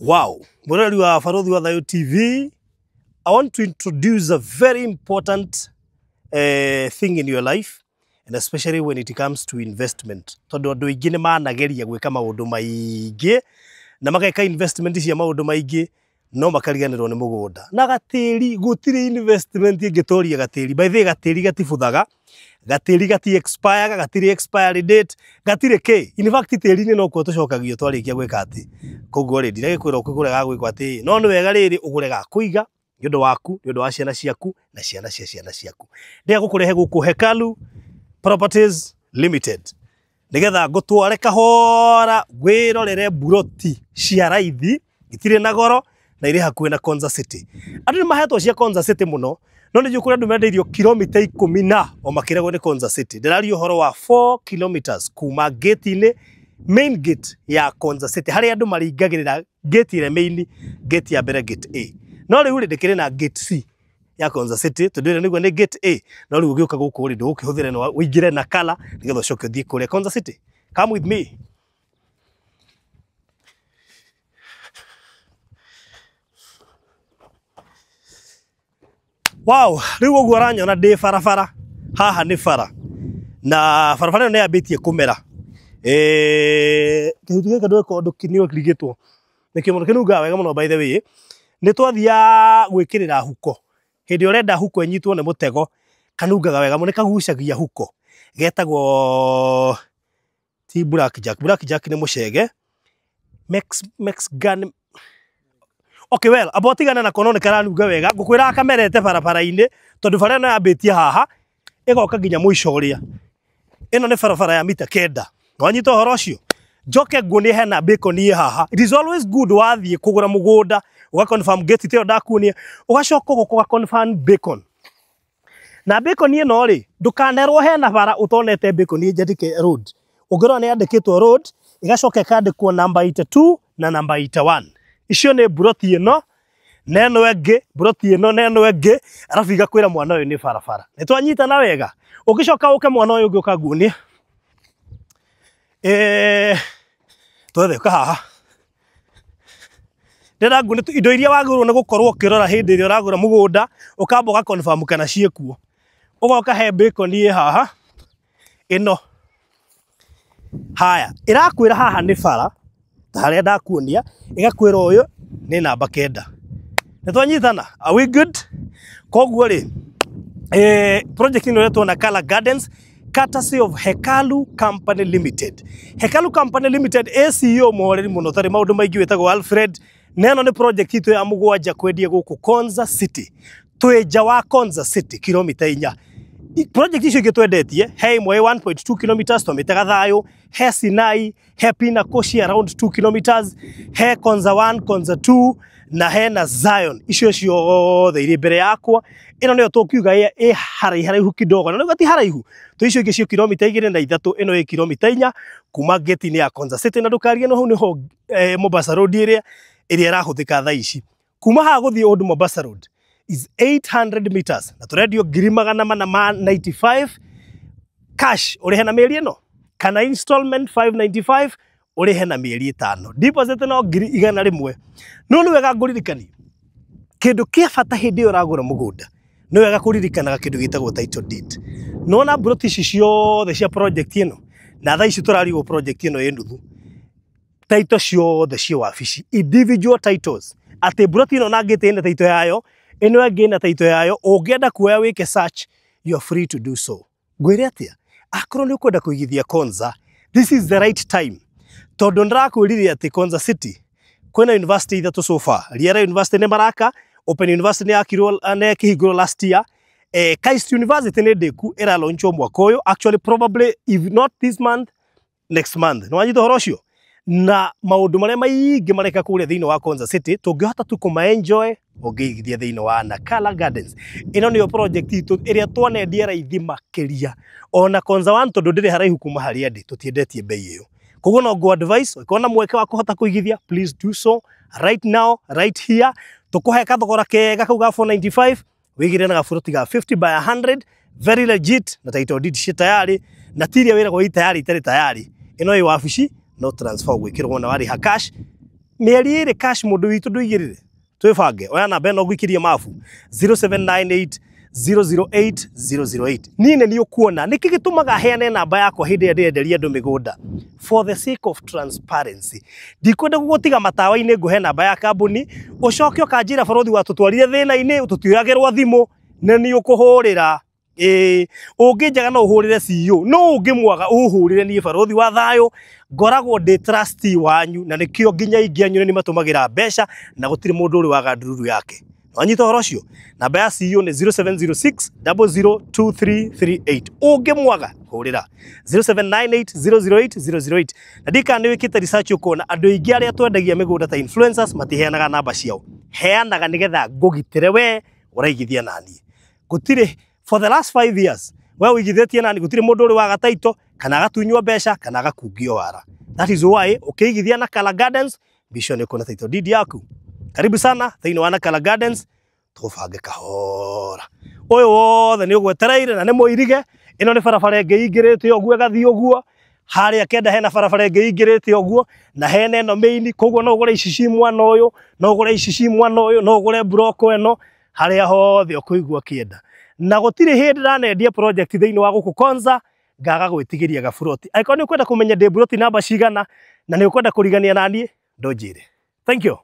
Wow, Murali wa Farodhi wa Thayo TV. I want to introduce a very important thing in your life, and especially when it comes to investment. Tondu andu aingi ni manageria gwika maundu maingi na mageka investment cia maundu maingi no makariganirwo ni mugunda. Na gatiri gutiri investment ingitoria gatiri. By the way, gatiri gatibuthaga. Gatiri gati expire, gatiri expiry date, gatiri ke. In fact tiri ni no ko tucokagio twarikia gwika ati. Koguo ri ndire gikwira ukugure ga gwikwa ati no ni wega riri ugure ga kuiga nyondo waku, nyondo wa ciana ciaku na ciana cia ciana ciaku. Ndia gukurehe guku Hekalu Properties Limited. Nigetha ngutware kahora gwirorere buroti cia raithi itire na goro na ire hakuhe na Konza City. Andu ni mahetwo cia Konza City muno. No ni jukura ndumendeirio kilomita 10 na o makirego ni Konza City. Ndirario horo wa 4 kilometers kuma gate-ini main gate ya Konza City. Hari andu maringagirira gate ile main gate ya mbere gate A. No riu ndikire na gate C ya Konza City. Tudire niguo ni gate A. No riu ugiuka guku ri ndugukihuthire no uingire na kala nigetha ucoke thie kure Konza City. Come with me. Wow, riu uguo aranyona ndi farafara. Haha ni fara. Na farafara ne abitie kumera. Kihutu gika ndweka undu kinio kirigitwo. Nikio muno kinuga wega muno by the way. Ni twathia gwikirira huko. Hindi urenda huko enyitwo ni mutego. Kanugaga wega muno kagucagia huko. Getagwo ti blackjack. Blackjack ni mucege. Mexican. Okay, well, abotigana na kono ni karanuga wega. Ngukwira kamerete barabara-ini tondu bara no yabitie haha igoka nginya muico uria. Ino ni barabara ya mita 9. Wanyita horo cio. Njoke nguoni hena bacon ye haha. It is always good wathie kugura mugunda uga confirm gate ite ndakuonia ugacoka uga confirm bacon. Na bacon ye no ri ndukanerwo hena bara utonete bacon ye Njethike road. Ungirwo ni andikitwo road igacoka ikandikwo number 82 na number 81. Icio ni buroti ino neno enge buroti ino neno enge arafu igakwira mwana uyu ni barabara. Nitwanyita na wega. Ugicoka uke mwana uyu ugiuka nguonia. Twethe ka haha. Ndira nguonia indo iria wagurwo ni gukorwo ukirora hindi iria uragura mugunda ukamba uga confirm kana ciekuo. Ugoka he bacon ye haha. Ino. Haya, irakwira haha ni bara. Haria ndakuonia igakwira uyu ni namba 9. Nitwanyitana. Are we good? Koguo ri project ino retwo na Kala Gardens courtesy of Hekalu Company Limited. Hekalu Company Limited ACO muhoreri muno tari maundu maingi wetagwo Alfred. Neno ni project itu ya mugwanja kwendia guku Konza City. Tweja wa Konza City kilomita 4. Project icio gitwendetie he imwe 1.2 kilometers twamitaga Thayo, he Sinai, he Pinakoshi around 2 kilometers, he Konza 1, Konza 2 na he na Zion. Icio ciothe iri mbere yakwa. Ino niyo tukiuga haraihu kidogo. Na niyo ti haraihu. Tu icio ingi cio kilomita 2 na 3, ino ĩ kilomita 4 kuma gate-ini ya Konza City na ndukarie no hau niho Mombasa Road iria irahuthika thaa ici. Kuma haha guthie Old Mombasa Road is 800 meters. Na turedio 495 cash urihe na mieri ino. Kana installment 595 urihe na mieri 5. Deposit no 100,000. No ni wega nguririkani. Kindu kia bata hindi uragura mugunda. Ni wega kuririkanaga kindu gitagwo title deed. No na buroti ici ciothe cia project ino. Na thaa ici turariwo project ino yenuthu. Title ciothe cia wabici. Individual titles. Ate buroti ino na ngite ina title yayo. Ino enge na title yayo. Ungenda kuoya wike search. You are free to do so. Gwire atia. Akorwo ni ukwenda kuigithia Konza. This is the right time. Tondu ndirakwirire ati Konza City kwina university ithatu so far. Riera University ni maraka, Open University ni akirwo na kihinguro last year. KAIST University ni ndiku ira launchwo mwaka uyu. Actually probably if not this month, next month. No wanyita horo cio. Na maundu maria maingi mareka kuria thiini wa Konza City tungihota tu kuma enjoy ungigithia thiini wa Kala Gardens. Ino niyo project itu iria twanendia raithi makiria. Ona Konza 1 tondu ndiri haraihu kuma haria ndi tutiendetie bei iyo. Koguo no go advice ukona mweke wa kuhota kuigithia, please do so right now, right here. Tukuhe kathogora kega kau ga 495 wigire na gafuruti ga 50 by 100, very legit na title deed cia tayari na tiria wira go tayari itari tayari. Ino ĩ wabici no transfer gwikirwo na wari ha cash mieri iri cash mundu witu nduigirire twibange oya namba eno gwikirie mafu 0798 008 008 nine ni ukuona niki gitumaga heane namba yakwa hindi ya ndenderia andu migunda for the sake of transparency ndikwenda gugutiga matawa-ini nguhe namba ya kambuni ucoke ukanjira borothi wa tutwarire thina-ini ututioyagirwa thimu na ni ukuhurira unginjaga no uhurire CEO no ungimwaga uhurire ni borothi wa thayo ngoragwo ndi trustee wanyu na nikio nginya ingianyu ni matumagira mbeca na gutiri mundu uri waga ndururu yake wanyita horo cio namba ya CEO ni 0706 002338 ungimwaga hurira 0798 008 na ndika ni wikite research ukona andu ingi aria twendagia migunda ta influencers matiheanaga namba ciao heanaga nigetha ngugitire we uraigithia nani gutire for the last 5 years we uigithitie nani gutire mundu uri waga taito kana agatunywa mbeca kana agakungio wara that is why ukiigithia na Kala Gardens vision ikona taito didi yaku karibu sana thiini wa Kala Gardens tubange kahora uyu wothe ni ugwetereire na ni muirige ino ni barabara ingi ingirite oguo gathi oguo haria kenda hena barabara ingi ingirite oguo na hena eno main koguo no ugure icici mwana uyu no ugure icici mwana uyu no ugure broko eno haria hothe ukuigua kienda na gutire hindi ranendia project thiini wa guku Konza ngaga gwitigiria gaburoti aikoni ukwenda kumenya de buroti namba cigana na ni ukwenda kurigania nani ndonjire thank you.